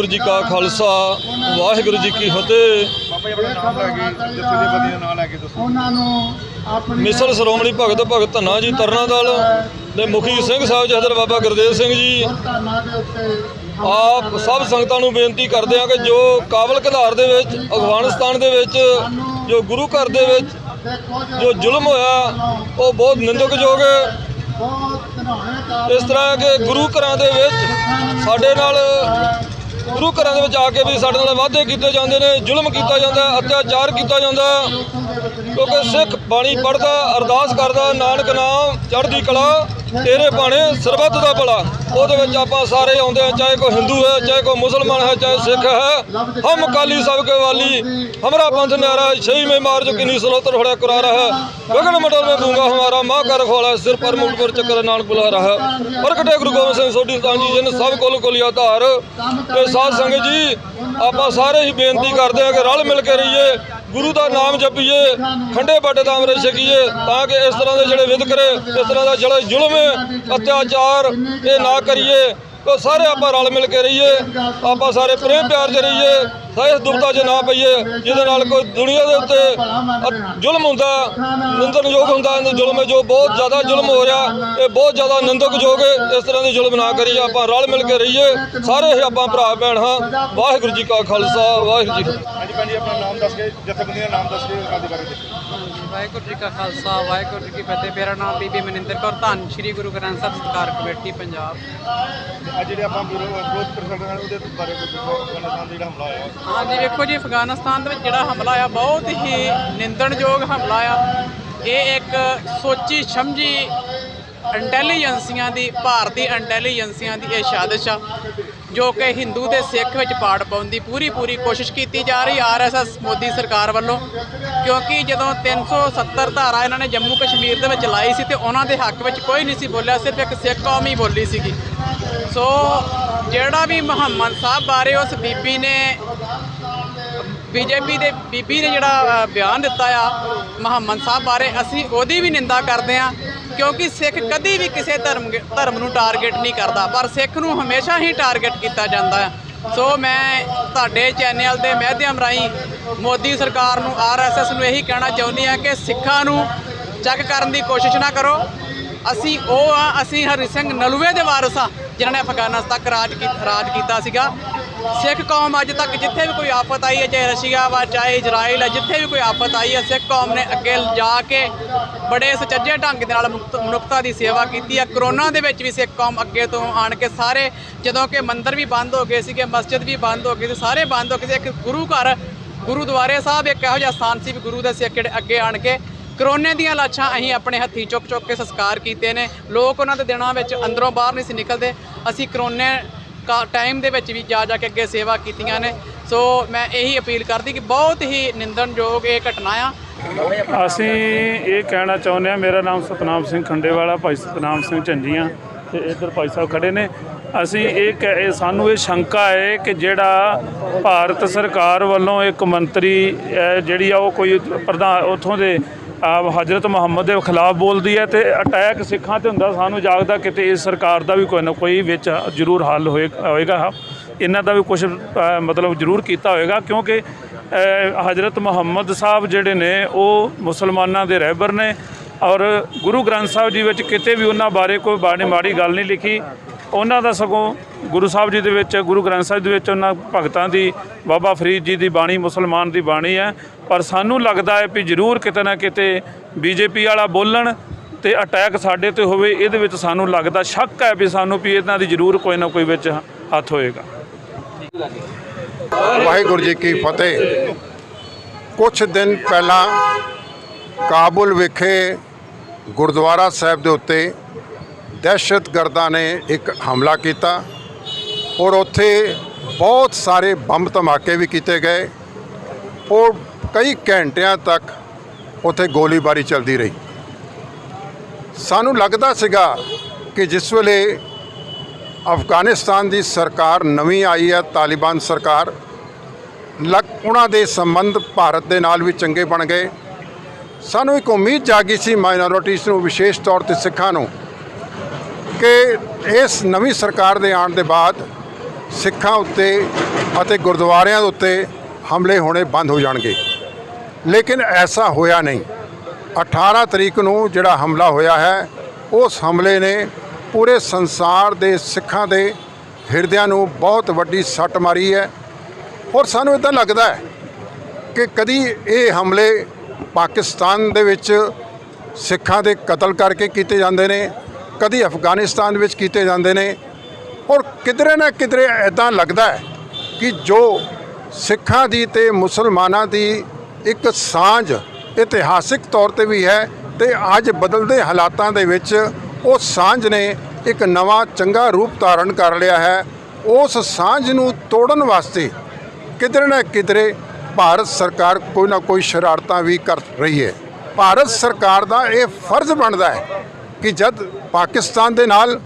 वाहिगुरू जी का खालसा वाहिगुरू जी की फतेह। मिसल श्रोमणी भगत भगत धन्ना जी तरना दल ਦੇ ਮੁਖੀ ਸਿੰਘ ਸਾਹਿਬ ਜਥੇਦਾਰ ਬਾਬਾ ਗੁਰਦੇਵ ਸਿੰਘ ਜੀ ਆਪ ਸਭ ਸੰਗਤਾਂ ਨੂੰ ਬੇਨਤੀ ਕਰਦੇ ਹਾਂ ਕਿ ਜੋ ਕਾਬਲ ਘਧਾਰ ਦੇ ਵਿੱਚ ਅਫਗਾਨਿਸਤਾਨ ਦੇ ਵਿੱਚ ਜੋ ਗੁਰੂ ਘਰ ਦੇ ਵਿੱਚ ਜੋ ਜ਼ੁਲਮ ਹੋਇਆ ਉਹ ਬਹੁਤ ਨਿੰਦਕਯੋਗ ਹੈ। ਇਸ ਤਰ੍ਹਾਂ ਕਿ ਗੁਰੂ ਘਰਾਂ ਦੇ ਵਿੱਚ ਸਾਡੇ ਨਾਲ ਗੁਰੂ ਘਰਾਂ ਦੇ ਵਿੱਚ ਆ ਕੇ ਵੀ ਸਾਡੇ ਨਾਲ ਵਾਅਦੇ ਕੀਤੇ ਜਾਂਦੇ ਨੇ, ਜ਼ੁਲਮ ਕੀਤਾ ਜਾਂਦਾ, ਅਤਿਆਚਾਰ ਕੀਤਾ ਜਾਂਦਾ। ਕਿਉਂਕਿ ਸਿੱਖ ਬਾਣੀ ਪੜ੍ਹਦਾ ਅਰਦਾਸ ਕਰਦਾ ਨਾਨਕ ਨਾਮ ਚੜ੍ਹਦੀ ਕਲਾ तेरे बाणे सरबत का भला। ਉਹਦੇ ਵਿੱਚ ਆਪਾਂ ਸਾਰੇ ਆਉਂਦੇ हैं, चाहे कोई हिंदू है, चाहे कोई मुसलमान है, चाहे सिख है। हम अकाली सब के वाली हमारा पंथ न्यारा छही में मार जो किन्नी सलोतर होड़ा करा रहा है। गगन मंडल में गूंगा हमारा माँ का रखवाला सिर पर मुकुट पर चक्कर नानक बुला रहा है। प्रगटे गुरु गोबिंद सिंह सोढ़ी जी जिन सब कुल कुलिया धार ते साध संगत जी आप सारे ही बेनती करते हैं कि रल मिल के रहिए, गुरु का नाम जपीए, ठंडे बाटे का अमृत छकीए ताकि इस तरह के जोड़े विदकरे इस तरह का जोड़ा जुल्म अत्याचार ये ना करिए। तो सारे आप रल मिल के रहिए, आप सारे प्रेम प्यार च रहिए, सही दुबता च ना पईए जिहदे कोई दुनिया के उत्ते जुल्म होंदा निंदनयोग होंदा। जुल्म जो बहुत ज़्यादा जुल्म हो रहा ये बहुत ज़्यादा निंदकयोग है। इस तरह की जुल्म ना करिए, आप रल मिल के रहिए, सारे ही आप भरा भैन हाँ। वाहिगुरू जी का खालसा वाहिगुरू वाहिगुरू जी का खालसा वाहिगुरू जी की फतेह। मेरा नाम बीबी मनिंदर कौर धन श्री गुरु ग्रंथ ਸਾਹਿਬ ਸਤਿਕਾਰ ਕਮੇਟੀ ਪੰਜਾਬ। हाँ जी देखो जी अफगानिस्तान ਦੇ ਵਿੱਚ ਜਿਹੜਾ ਹਮਲਾ ਆ ਬਹੁਤ ਹੀ ਨਿੰਦਣਯੋਗ ਹਮਲਾ ਆ। ਇਹ ਇੱਕ ਸੋਚੀ ਸਮਝੀ ਇੰਟੈਲੀਜੈਂਸੀਆਂ ਦੀ ਭਾਰਤੀ ਇੰਟੈਲੀਜੈਂਸੀਆਂ ਦੀ ਇਹ ਸਾਜ਼ਿਸ਼ ਆ ਜੋ ਕਿ ਹਿੰਦੂ ਤੇ ਸਿੱਖ ਵਿੱਚ ਪਾੜ ਪਾਉਣ ਦੀ ਪੂਰੀ ਕੋਸ਼ਿਸ਼ ਕੀਤੀ ਜਾ ਰਹੀ ਆਰਐਸਐਸ ਮੋਦੀ ਸਰਕਾਰ ਵੱਲੋਂ। ਕਿਉਂਕਿ ਜਦੋਂ 370 ਧਾਰਾ ਇਹਨਾਂ ਨੇ ਜੰਮੂ ਕਸ਼ਮੀਰ ਦੇ ਵਿੱਚ ਲਾਈ ਸੀ ਤੇ ਉਹਨਾਂ ਦੇ ਹੱਕ ਵਿੱਚ ਕੋਈ ਨਹੀਂ ਸੀ ਬੋਲਿਆ, ਸਿਰਫ ਇੱਕ ਸਿੱਖ ਕੌਮ ਹੀ ਬੋਲੀ ਸੀਗੀ। ਸੋ ਜਿਹੜਾ ਵੀ ਮੁਹੰਮਦ ਸਾਹਿਬ ਬਾਰੇ ਉਸ ਬੀਬੀ ਨੇ बीजेपी ਦੇ ਬੀਬੀ ਨੇ ਜਿਹੜਾ ਬਿਆਨ ਦਿੱਤਾ ਆ ਮੁਹੰਮਦ ਸਾਹਿਬ ਬਾਰੇ ਅਸੀਂ ਉਹਦੀ ਵੀ ਨਿੰਦਾ ਕਰਦੇ ਹਾਂ। ਕਿਉਂਕਿ ਸਿੱਖ ਕਦੀ ਵੀ ਕਿਸੇ ਧਰਮ ਨੂੰ ਟਾਰਗੇਟ ਨਹੀਂ ਕਰਦਾ, ਪਰ ਸਿੱਖ ਨੂੰ ਹਮੇਸ਼ਾ ਹੀ ਟਾਰਗੇਟ ਕੀਤਾ ਜਾਂਦਾ ਹੈ। ਸੋ ਮੈਂ ਤੁਹਾਡੇ ਚੈਨਲ ਦੇ ਮਾਧਿਅਮ ਰਾਹੀਂ ਮੋਦੀ ਸਰਕਾਰ ਨੂੰ ਆਰਐਸਐਸ ਨੂੰ ਇਹੀ ਕਹਿਣਾ ਚਾਹੁੰਦੀ ਹਾਂ ਕਿ ਸਿੱਖਾਂ ਨੂੰ ਚੈੱਕ ਕਰਨ ਦੀ ਕੋਸ਼ਿਸ਼ ਨਾ ਕਰੋ। ਅਸੀਂ ਉਹ ਆ, ਅਸੀਂ ਹਰੀ ਸਿੰਘ ਨਲੂਏ ਦੇ ਵਾਰਸ ਹਾਂ ਜਿਨ੍ਹਾਂ ਨੇ ਅਫਗਾਨਿਸਤਾਨ ਤੱਕ ਰਾਜ ਕੀਤਾ ਸੀਗਾ। सिख कौम अज तक जिथे भी कोई आफत आई है, चाहे रशिया वा चाहे इजराइल है, जिथे भी कोई आफत आई है सिख कौम ने अगे जाके बड़े सुचज्जे ढंग के मनुखता की सेवा की है। करोना के भी सिख कौम अगे तो आन के सारे जदों के मंदिर भी बंद हो गए थे, मस्जिद भी बंद हो गए थे, सारे बंद हो गए। एक गुरु घर गुरुद्वारे साहब एक इहो जिहा स्थान से भी गुरु के सिख जिहड़े अगे आन के करोने ਦੀਆਂ ਲਾਸ਼ਾਂ ਅਸੀਂ ਆਪਣੇ ਹੱਥੀਂ ਚੁੱਕ ਕੇ ਸੰਸਕਾਰ ਕੀਤੇ ਨੇ। ਲੋਕ ਉਹਨਾਂ ਦੇ ਦਿਨਾਂ ਵਿੱਚ ਅੰਦਰੋਂ ਬਾਹਰ ਨਹੀਂ ਸੀ ਨਿਕਲਦੇ। ਅਸੀਂ ਕਰੋਨੇ टाइम ਦੇ ਵਿੱਚ ਵੀ ਜਾ ਕੇ ਅੱਗੇ ਸੇਵਾ ਕੀਤੀਆਂ ਨੇ। ਸੋ ਮੈਂ ਇਹੀ ਅਪੀਲ ਕਰਦੀ ਕਿ ਬਹੁਤ ਹੀ ਨਿੰਦਣਯੋਗ ਇਹ ਘਟਨਾ ਆ। ਅਸੀਂ ਇਹ ਕਹਿਣਾ ਚਾਹੁੰਦੇ ਹਾਂ, ਮੇਰਾ ਨਾਮ ਸਤਨਾਮ ਸਿੰਘ ਖੰਡੇਵਾਲਾ, ਭਾਈ ਸਤਨਾਮ ਸਿੰਘ ਝੰਜੀਆਂ ਤੇ ਇੱਧਰ ਭਾਈ ਸਾਹਿਬ ਖੜੇ ਨੇ। ਅਸੀਂ ਇਹ ਸਾਨੂੰ ਇਹ ਸ਼ੰਕਾ ਹੈ ਕਿ ਜਿਹੜਾ ਭਾਰਤ ਸਰਕਾਰ ਵੱਲੋਂ ਇੱਕ ਮੰਤਰੀ ਜਿਹੜੀ ਆ ਉਹ ਕੋਈ ਪ੍ਰਧਾਨ ਉੱਥੋਂ ਦੇ हजरत मुहम्मद के खिलाफ बोलती है तो अटैक सिखां ते हुंदा। सानू जागदा किते इस सरकार का भी कोई ना कोई विच जरूर हल होएगा, इन्हां दा भी कुछ मतलब जरूर किया होएगा। क्योंकि हजरत मुहम्मद साहब जिहड़े ने वो मुसलमानां दे रहबर ने और गुरु ग्रंथ साहब जी विच किते भी उन्हां बारे कोई माड़ी गल नहीं लिखी। ਉਹਨਾਂ ਦਾ ਸਗੋਂ ਗੁਰੂ ਸਾਹਿਬ ਜੀ ਦੇ ਵਿੱਚ ਗੁਰੂ ਗ੍ਰੰਥ ਸਾਹਿਬ ਦੇ ਵਿੱਚ ਉਹਨਾਂ ਭਗਤਾਂ ਦੀ ਬਾਬਾ ਫਰੀਦ ਜੀ ਦੀ ਬਾਣੀ ਮੁਸਲਮਾਨ ਦੀ ਬਾਣੀ ਹੈ। ਪਰ ਸਾਨੂੰ ਲੱਗਦਾ ਹੈ ਵੀ ਜ਼ਰੂਰ ਕਿਤੇ ਨਾ ਕਿਤੇ ਬੀਜੇਪੀ ਵਾਲਾ ਬੋਲਣ ਤੇ ਅਟੈਕ ਸਾਡੇ ਤੇ ਹੋਵੇ। ਇਹਦੇ ਵਿੱਚ ਸਾਨੂੰ ਲੱਗਦਾ ਸ਼ੱਕ ਹੈ ਵੀ ਸਾਨੂੰ ਵੀ ਇਹਨਾਂ ਦੀ ਜ਼ਰੂਰ ਕੋਈ ਨਾ ਕੋਈ ਵਿੱਚ ਹੱਥ ਹੋਏਗਾ। ਵਾਹਿਗੁਰੂ ਜੀ ਕੀ ਫਤਿਹ। ਕੁਝ ਦਿਨ ਪਹਿਲਾਂ ਕਾਬੁਲ ਵਿਖੇ ਗੁਰਦੁਆਰਾ ਸਾਹਿਬ ਦੇ ਉੱਤੇ दहशतगर्दा ने एक हमला किया और उत्थे बहुत सारे बंब धमाके भी किए गए और कई घंटिया तक उत्थे गोलीबारी चलती रही। सानू लगता सीगा कि जिस वेले अफगानिस्तान की सरकार नवी आई है, तालिबान सरकार उन्हां दे संबंध भारत के नाल भी चंगे बन गए। सानू एक उम्मीद जागी सी माइनॉरिटीज़ नूं विशेष तौर पर सिखां नूं कि इस नवी सरकार के आने के बाद ਸਿੱਖਾਂ ਉੱਤੇ ਅਤੇ ਗੁਰਦੁਆਰਿਆਂ ਦੇ ਉੱਤੇ ਹਮਲੇ ਹੋਣੇ ਬੰਦ ਹੋ ਜਾਣਗੇ, ਲੇਕਿਨ ਐਸਾ ਹੋਇਆ ਨਹੀਂ। 18 ਤਰੀਕ ਨੂੰ ਜਿਹੜਾ ਹਮਲਾ ਹੋਇਆ ਹੈ, ਉਸ ਹਮਲੇ ਨੇ ਪੂਰੇ ਸੰਸਾਰ ਦੇ ਸਿੱਖਾਂ ਦੇ ਹਿਰਦਿਆਂ ਨੂੰ ਬਹੁਤ ਵੱਡੀ ਸੱਟ ਮਾਰੀ ਹੈ। ਔਰ ਸਾਨੂੰ ਇੱਦਾਂ ਲੱਗਦਾ ਹੈ ਕਿ ਕਦੀ ਇਹ ਹਮਲੇ ਪਾਕਿਸਤਾਨ ਦੇ ਵਿੱਚ ਸਿੱਖਾਂ ਦੇ ਕਤਲ ਕਰਕੇ ਕੀਤੇ ਜਾਂਦੇ ਨੇ, ਕਦੀ ਅਫਗਾਨਿਸਤਾਨ ਵਿੱਚ ਕੀਤੇ ਜਾਂਦੇ ਨੇ, ਔਰ ਕਿਧਰੇ ਨਾ ਕਿਧਰੇ ਇੱਦਾਂ ਲੱਗਦਾ ਹੈ ਕਿ ਜੋ ਸਿੱਖਾਂ ਦੀ ਤੇ ਮੁਸਲਮਾਨਾਂ ਦੀ ਇੱਕ ਸਾਂਝ ਇਤਿਹਾਸਿਕ ਤੌਰ ਤੇ ਵੀ ਹੈ, ਤੇ ਅੱਜ ਬਦਲਦੇ ਹਾਲਾਤਾਂ ਦੇ ਵਿੱਚ ਉਹ ਸਾਂਝ ਨੇ ਇੱਕ ਨਵਾਂ ਚੰਗਾ ਰੂਪ ਧਾਰਨ ਕਰ ਲਿਆ ਹੈ। ਉਸ ਸਾਂਝ ਨੂੰ ਤੋੜਨ ਵਾਸਤੇ ਕਿਧਰੇ ਨਾ ਕਿਧਰੇ ਭਾਰਤ ਸਰਕਾਰ ਕੋਈ ਨਾ ਕੋਈ ਸ਼ਰਾਰਤਾਂ ਵੀ ਕਰ ਰਹੀ ਹੈ। ਭਾਰਤ ਸਰਕਾਰ ਦਾ ਇਹ ਫਰਜ਼ ਬਣਦਾ ਹੈ ਕਿ ਜਦ ਪਾਕਿਸਤਾਨ ਦੇ ਨਾਲ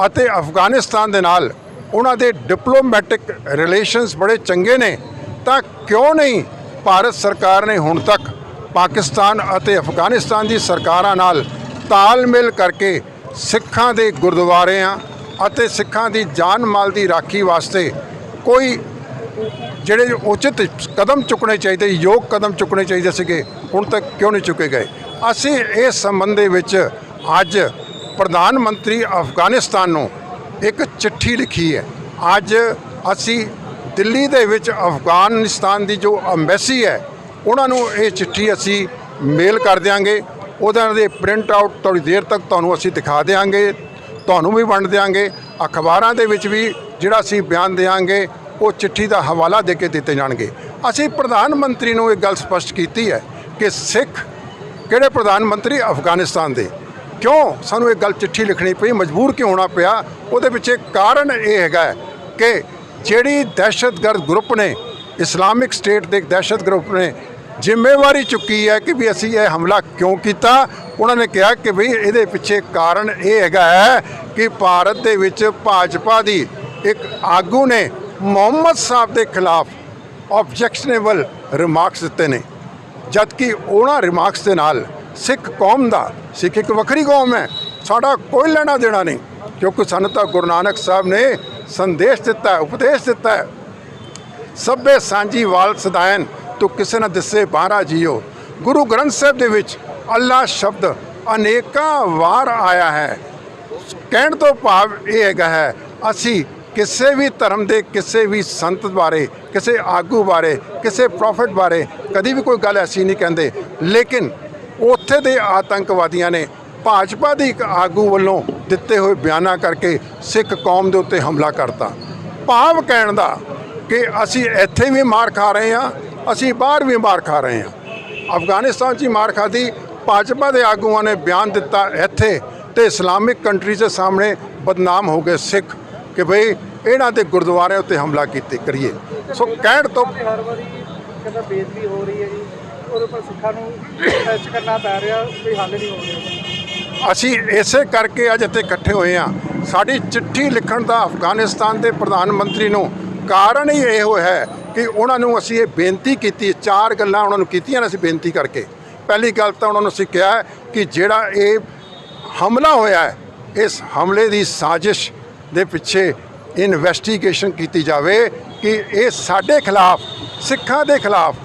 ਅਤੇ ਅਫਗਾਨਿਸਤਾਨ ਦੇ ਨਾਲ ਉਹਨਾਂ ਦੇ ਡਿਪਲੋਮੈਟਿਕ ਰਿਲੇਸ਼ਨਸ ਬੜੇ ਚੰਗੇ ਨੇ, ਤਾਂ ਕਿਉਂ ਨਹੀਂ ਭਾਰਤ ਸਰਕਾਰ ਨੇ ਹੁਣ ਤੱਕ ਪਾਕਿਸਤਾਨ ਅਤੇ ਅਫਗਾਨਿਸਤਾਨ ਦੀ ਸਰਕਾਰਾਂ ਨਾਲ ਤਾਲਮੇਲ ਕਰਕੇ ਸਿੱਖਾਂ ਦੇ ਗੁਰਦੁਆਰਿਆਂ ਅਤੇ ਸਿੱਖਾਂ ਦੀ ਜਾਨ ਮਾਲ ਦੀ ਰਾਖੀ ਵਾਸਤੇ ਕੋਈ ਜਿਹੜੇ ਉਚਿਤ ਕਦਮ ਚੁੱਕਣੇ ਚਾਹੀਦੇ, ਯੋਗ ਕਦਮ ਚੁੱਕਣੇ ਚਾਹੀਦੇ ਸੀਗੇ, ਹੁਣ ਤੱਕ ਕਿਉਂ ਨਹੀਂ ਚੁੱਕੇ ਗਏ। ਅਸੀਂ ਇਸ ਸੰਬੰਧ ਦੇ ਵਿੱਚ ਅੱਜ ਪ੍ਰਧਾਨ ਮੰਤਰੀ ਅਫਗਾਨਿਸਤਾਨ ਨੂੰ ਇੱਕ ਚਿੱਠੀ ਲਿਖੀ ਹੈ। ਅੱਜ ਅਸੀਂ ਦਿੱਲੀ ਦੇ ਵਿੱਚ ਅਫਗਾਨਿਸਤਾਨ ਦੀ ਜੋ ਅੰਬੈਸੀ ਹੈ, ਉਹਨਾਂ ਨੂੰ ਇਹ ਚਿੱਠੀ ਅਸੀਂ ਮੇਲ ਕਰ ਦਿਆਂਗੇ। ਉਹਨਾਂ ਦੇ ਪ੍ਰਿੰਟ ਆਊਟ ਥੋੜ੍ਹੀ ਦੇਰ ਤੱਕ ਤੁਹਾਨੂੰ ਅਸੀਂ ਦਿਖਾ ਦਿਆਂਗੇ, ਤੁਹਾਨੂੰ ਵੀ ਵੰਡ ਦਿਆਂਗੇ। ਅਖਬਾਰਾਂ ਦੇ ਵਿੱਚ ਵੀ ਜਿਹੜਾ ਅਸੀਂ ਬਿਆਨ ਦਿਆਂਗੇ, ਉਹ ਚਿੱਠੀ ਦਾ ਹਵਾਲਾ ਦੇ ਕੇ ਦਿੱਤੇ ਜਾਣਗੇ। ਅਸੀਂ ਪ੍ਰਧਾਨ ਮੰਤਰੀ ਨੂੰ ਇਹ ਗੱਲ ਸਪਸ਼ਟ ਕੀਤੀ ਹੈ ਕਿ ਸਿੱਖ ਕਿਹੜੇ ਪ੍ਰਧਾਨ ਮੰਤਰੀ ਅਫਗਾਨਿਸਤਾਨ ਦੇ, ਕਿਉਂ ਸਾਨੂੰ ਇਹ ਗੱਲ ਚਿੱਠੀ ਲਿਖਣੀ ਪਈ, ਮਜਬੂਰ ਕਿਉਂ ਹੋਣਾ ਪਿਆ, ਉਹਦੇ ਪਿੱਛੇ ਕਾਰਨ ਇਹ ਹੈਗਾ ਕਿ ਜਿਹੜੀ ਦਹਿਸ਼ਤਗਰਦ ਗਰੁੱਪ ਨੇ, ਇਸਲਾਮਿਕ ਸਟੇਟ ਦੇ ਦਹਿਸ਼ਤ ਗਰੁੱਪ ਨੇ ਜ਼ਿੰਮੇਵਾਰੀ ਚੁੱਕੀ ਹੈ ਕਿ ਵੀ ਅਸੀਂ ਇਹ ਹਮਲਾ ਕਿਉਂ ਕੀਤਾ। ਉਹਨਾਂ ਨੇ ਕਿਹਾ ਕਿ ਬਈ ਇਹਦੇ ਪਿੱਛੇ ਕਾਰਨ ਇਹ ਹੈਗਾ ਹੈ ਕਿ ਭਾਰਤ ਦੇ ਵਿੱਚ ਭਾਜਪਾ ਦੀ ਇੱਕ ਆਗੂ ਨੇ ਮੁਹੰਮਦ ਸਾਹਿਬ ਦੇ ਖਿਲਾਫ ਆਬਜੈਕਸ਼ਨੇਬਲ ਰਿਮਾਰਕਸ ਦਿੱਤੇ ਨੇ, ਜਦਕਿ ਉਹਨਾਂ ਰਿਮਾਰਕਸ ਦੇ ਨਾਲ ਸਿੱਖ ਕੌਮ ਦਾ, ਸਿੱਖ ਇੱਕ ਵੱਖਰੀ ਕੌਮ ਹੈ, ਸਾਡਾ ਕੋਈ ਲੈਣਾ ਦੇਣਾ ਨਹੀਂ, ਕਿਉਂਕਿ ਸਾਨੂੰ ਤਾਂ ਗੁਰੂ ਨਾਨਕ ਸਾਹਿਬ ਨੇ ਸੰਦੇਸ਼ ਦਿੱਤਾ ਹੈ, ਉਪਦੇਸ਼ ਦਿੱਤਾ ਹੈ, ਸਭੇ ਸਾਂਝੀ ਵਾਲ ਸਦਾਇਨ ਤੂੰ ਕਿਸੇ ਨਾ ਦਿਸੇ ਬਾਹਰਾ ਜੀਓ। ਗੁਰੂ ਗ੍ਰੰਥ ਸਾਹਿਬ ਦੇ ਵਿੱਚ ਅੱਲਾ ਸ਼ਬਦ ਅਨੇਕਾਂ ਵਾਰ ਆਇਆ ਹੈ। ਕਹਿਣ ਤੋਂ ਭਾਵ ਇਹ ਹੈਗਾ ਹੈ, ਅਸੀਂ ਕਿਸੇ ਵੀ ਧਰਮ ਦੇ ਕਿਸੇ ਵੀ ਸੰਤ ਬਾਰੇ, ਕਿਸੇ ਆਗੂ ਬਾਰੇ, ਕਿਸੇ ਪ੍ਰੋਫਿਟ ਬਾਰੇ ਕਦੀ ਵੀ ਕੋਈ ਗੱਲ ਐਸੀ ਨਹੀਂ ਕਹਿੰਦੇ, ਲੇਕਿਨ ਉੱਥੇ ਦੇ ਆਤੰਕਵਾਦੀਆਂ ਨੇ ਭਾਜਪਾ ਦੇ ਇੱਕ ਆਗੂ ਵੱਲੋਂ ਦਿੱਤੇ ਹੋਏ ਬਿਆਨਾਂ ਕਰਕੇ ਸਿੱਖ ਕੌਮ ਦੇ ਉੱਤੇ ਹਮਲਾ ਕਰਤਾ। ਭਾਵ ਕਹਿਣ ਦਾ ਕਿ ਅਸੀਂ ਇੱਥੇ ਵੀ ਮਾਰ ਖਾ ਰਹੇ ਹਾਂ, ਅਸੀਂ ਬਾਹਰ ਵੀ ਮਾਰ ਖਾ ਰਹੇ ਹਾਂ। ਅਫਗਾਨਿਸਤਾਨ 'ਚ ਹੀ ਮਾਰ ਖਾਧੀ, ਭਾਜਪਾ ਦੇ ਆਗੂਆਂ ਨੇ ਬਿਆਨ ਦਿੱਤਾ ਇੱਥੇ, ਤੇ ਇਸਲਾਮਿਕ ਕੰਟਰੀਜ਼ ਦੇ ਸਾਹਮਣੇ ਬਦਨਾਮ ਹੋ ਗਏ ਸਿੱਖ ਕਿ ਬਈ ਇਹਨਾਂ ਦੇ ਗੁਰਦੁਆਰਿਆਂ ਉੱਤੇ ਹਮਲਾ ਕਰੀਏ। ਸੋ ਕਹਿਣ ਤੋਂ ਹਰ ਵਾਰੀ ਕਹਿੰਦਾ ਬੇਇੱਜ਼ਤੀ ਹੋ ਰਹੀ ਹੈ ਜੀ, ਉਹਦੇ ਪਰ ਸਿੱਖਾਂ ਨੂੰ ਟੈਸਟ ਕਰਨਾ ਪੈ ਰਿਹਾ, ਕੋਈ ਹੱਲ ਨਹੀਂ ਹੋ ਰਿਹਾ। ਅਸੀਂ ਇਸੇ ਕਰਕੇ ਅੱਜ ਇੱਥੇ ਇਕੱਠੇ ਹੋਏ ਹਾਂ। ਸਾਡੀ ਚਿੱਠੀ ਲਿਖਣ ਦਾ ਅਫਗਾਨਿਸਤਾਨ ਦੇ ਪ੍ਰਧਾਨ ਮੰਤਰੀ ਨੂੰ ਕਾਰਨ ਹੀ ਇਹੋ ਹੈ ਕਿ ਉਹਨਾਂ ਨੂੰ ਅਸੀਂ ਇਹ ਬੇਨਤੀ ਕੀਤੀ, 4 ਗੱਲਾਂ ਉਹਨਾਂ ਨੂੰ ਕੀਤੀਆਂ ਨੇ ਅਸੀਂ ਬੇਨਤੀ ਕਰਕੇ। ਪਹਿਲੀ ਗੱਲ ਤਾਂ ਉਹਨਾਂ ਨੂੰ ਅਸੀਂ ਕਿਹਾ ਕਿ ਜਿਹੜਾ ਇਹ ਹਮਲਾ ਹੋਇਆ ਹੈ, ਇਸ ਹਮਲੇ ਦੀ ਸਾਜ਼ਿਸ਼ ਦੇ ਪਿੱਛੇ ਇਨਵੈਸਟੀਗੇਸ਼ਨ ਕੀਤੀ ਜਾਵੇ ਕਿ ਇਹ ਸਾਡੇ ਖਿਲਾਫ, ਸਿੱਖਾਂ ਦੇ ਖਿਲਾਫ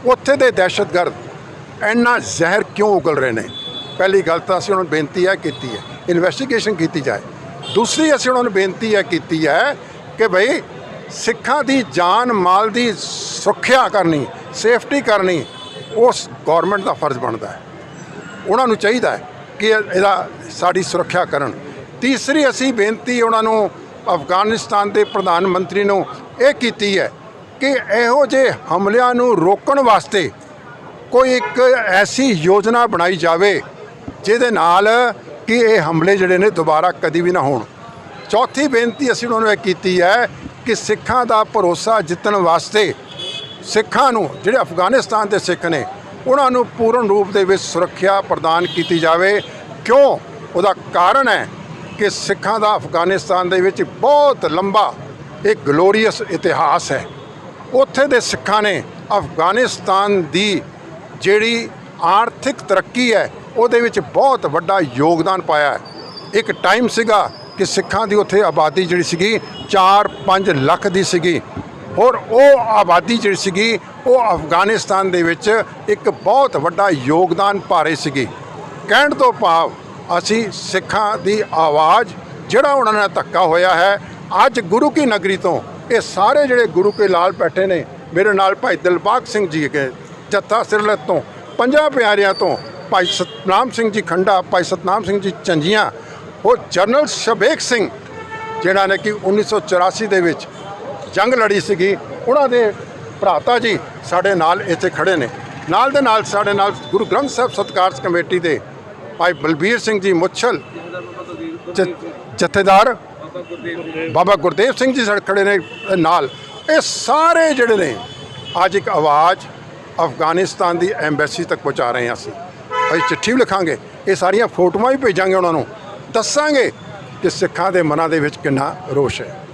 ਉੱਥੇ ਦੇ ਦਹਿਸ਼ਤਗਰਦ ਇੰਨਾ ਜ਼ਹਿਰ ਕਿਉਂ ਉਗਲ ਰਹੇ ਨੇ। ਪਹਿਲੀ ਗੱਲ ਤਾਂ ਅਸੀਂ ਉਹਨਾਂ ਨੂੰ ਬੇਨਤੀ ਹੈ ਕੀਤੀ ਹੈ, ਇਨਵੈਸਟੀਗੇਸ਼ਨ ਕੀਤੀ ਜਾਏ। ਦੂਸਰੀ ਅਸੀਂ ਉਹਨਾਂ ਨੂੰ ਬੇਨਤੀ ਹੈ ਕੀਤੀ ਹੈ ਕਿ ਭਈ ਸਿੱਖਾਂ ਦੀ ਜਾਨ ਮਾਲ ਦੀ ਸੁਰੱਖਿਆ ਕਰਨੀ, ਸੇਫਟੀ ਕਰਨੀ ਉਸ ਗੌਰਮੈਂਟ ਦਾ ਫਰਜ਼ ਬਣਦਾ ਹੈ। ਉਹਨਾਂ ਨੂੰ ਚਾਹੀਦਾ ਹੈ ਕਿ ਇਹਦਾ ਸਾਡੀ ਸੁਰੱਖਿਆ ਕਰਨ। ਤੀਸਰੀ ਅਸੀਂ ਬੇਨਤੀ ਉਹਨਾਂ ਨੂੰ, ਅਫਗਾਨਿਸਤਾਨ ਦੇ ਪ੍ਰਧਾਨ ਮੰਤਰੀ ਨੂੰ ਇਹ ਕੀਤੀ ਹੈ ਕਿ ਇਹੋ ਜਿਹੇ ਹਮਲਿਆਂ ਨੂੰ ਰੋਕਣ ਵਾਸਤੇ ਕੋਈ ਇੱਕ ਐਸੀ ਯੋਜਨਾ ਬਣਾਈ ਜਾਵੇ ਜਿਹਦੇ ਨਾਲ ਕਿ ਇਹ ਹਮਲੇ ਜਿਹੜੇ ਨੇ ਦੁਬਾਰਾ ਕਦੀ ਵੀ ਨਾ ਹੋਣ। ਚੌਥੀ ਬੇਨਤੀ ਅਸੀਂ ਉਹਨਾਂ ਨੂੰ ਇਹ ਕੀਤੀ ਹੈ ਕਿ ਸਿੱਖਾਂ ਦਾ ਭਰੋਸਾ ਜਿੱਤਣ ਵਾਸਤੇ ਸਿੱਖਾਂ ਨੂੰ, ਜਿਹੜੇ ਅਫਗਾਨਿਸਤਾਨ ਦੇ ਸਿੱਖ ਨੇ, ਉਹਨਾਂ ਨੂੰ ਪੂਰਨ ਰੂਪ ਦੇ ਵਿੱਚ ਸੁਰੱਖਿਆ ਪ੍ਰਦਾਨ ਕੀਤੀ ਜਾਵੇ। ਕਿਉਂ? ਉਹਦਾ ਕਾਰਨ ਹੈ ਕਿ ਸਿੱਖਾਂ ਦਾ ਅਫਗਾਨਿਸਤਾਨ ਦੇ ਵਿੱਚ ਬਹੁਤ ਲੰਬਾ ਇੱਕ ਗਲੋਰੀਅਸ ਇਤਿਹਾਸ ਹੈ। ਉੱਥੇ ਦੇ ਸਿੱਖਾਂ ਨੇ ਅਫਗਾਨਿਸਤਾਨ ਦੀ ਜਿਹੜੀ ਆਰਥਿਕ ਤਰੱਕੀ ਹੈ ਉਹਦੇ ਵਿੱਚ ਬਹੁਤ ਵੱਡਾ ਯੋਗਦਾਨ ਪਾਇਆ ਹੈ। ਇੱਕ ਟਾਈਮ ਸੀਗਾ ਕਿ ਸਿੱਖਾਂ ਦੀ ਉੱਥੇ ਆਬਾਦੀ ਜਿਹੜੀ ਸੀਗੀ 4-5 ਲੱਖ ਦੀ ਸੀਗੀ ਔਰ ਉਹ ਆਬਾਦੀ ਜਿਹੜੀ ਸੀਗੀ ਉਹ ਅਫਗਾਨਿਸਤਾਨ ਦੇ ਵਿੱਚ ਇੱਕ ਬਹੁਤ ਵੱਡਾ ਯੋਗਦਾਨ ਪਾ ਰਹੀ ਸੀਗੀ। ਕਹਿਣ ਤੋਂ ਭਾਵ ਅਸੀਂ ਸਿੱਖਾਂ ਦੀ ਆਵਾਜ਼ ਜਿਹੜਾ ਉਹਨਾਂ ਨਾਲ ਧੱਕਾ ਹੋਇਆ ਹੈ, ਅੱਜ ਗੁਰੂ ਕੀ ਨਗਰੀ ਤੋਂ ਇਹ ਸਾਰੇ ਜਿਹੜੇ ਗੁਰੂ ਕੇ ਲਾਲ ਬੈਠੇ ਨੇ, ਮੇਰੇ ਨਾਲ ਭਾਈ ਦਿਲਬਾਗ ਸਿੰਘ ਜੀ ਕੇ ਜੱਥਾ ਸਿਰਲਤ ਤੋਂ, ਪੰਜਾਂ ਪਿਆਰਿਆਂ ਤੋਂ ਭਾਈ ਸਤਨਾਮ ਸਿੰਘ ਜੀ ਖੰਡਾ, ਭਾਈ ਸਤਨਾਮ ਸਿੰਘ ਜੀ ਝੰਜੀਆਂ, ਉਹ ਜਨਰਲ ਸ਼ਬੇਕ ਸਿੰਘ ਜਿਹੜਾ ਨੇ ਕਿ 1984 ਦੇ ਵਿੱਚ ਜੰਗ ਲੜੀ ਸੀਗੀ, ਉਹਨਾਂ ਦੇ ਭਰਾਤਾ ਜੀ ਸਾਡੇ ਨਾਲ ਇੱਥੇ ਖੜੇ ਨੇ। ਨਾਲ ਦੇ ਨਾਲ ਸਾਡੇ ਨਾਲ ਗੁਰੂ ਗ੍ਰੰਥ ਸਾਹਿਬ ਸਤਿਕਾਰ ਕਮੇਟੀ ਦੇ ਭਾਈ ਬਲਬੀਰ ਸਿੰਘ ਜੀ ਮੁੱਛਲ, ਜਥੇਦਾਰ ਬਾਬਾ ਗੁਰਦੇਵ ਸਿੰਘ ਜੀ ਸਾਡੇ ਖੜੇ ਨੇ ਨਾਲ। ਇਹ ਸਾਰੇ ਜਿਹੜੇ ਨੇ ਅੱਜ ਇੱਕ ਆਵਾਜ਼ ਅਫਗਾਨਿਸਤਾਨ ਦੀ ਐਮਬੈਸੀ ਤੱਕ ਪਹੁੰਚਾ ਰਹੇ ਹਾਂ। ਅਸੀਂ ਚਿੱਠੀ ਵੀ ਲਿਖਾਂਗੇ, ਇਹ ਸਾਰੀਆਂ ਫੋਟੋਆਂ ਵੀ ਭੇਜਾਂਗੇ ਉਹਨਾਂ ਨੂੰ, ਦੱਸਾਂਗੇ ਕਿ ਸਿੱਖਾਂ ਦੇ ਮਨਾਂ ਦੇ ਵਿੱਚ ਕਿੰਨਾ ਰੋਸ਼ ਹੈ।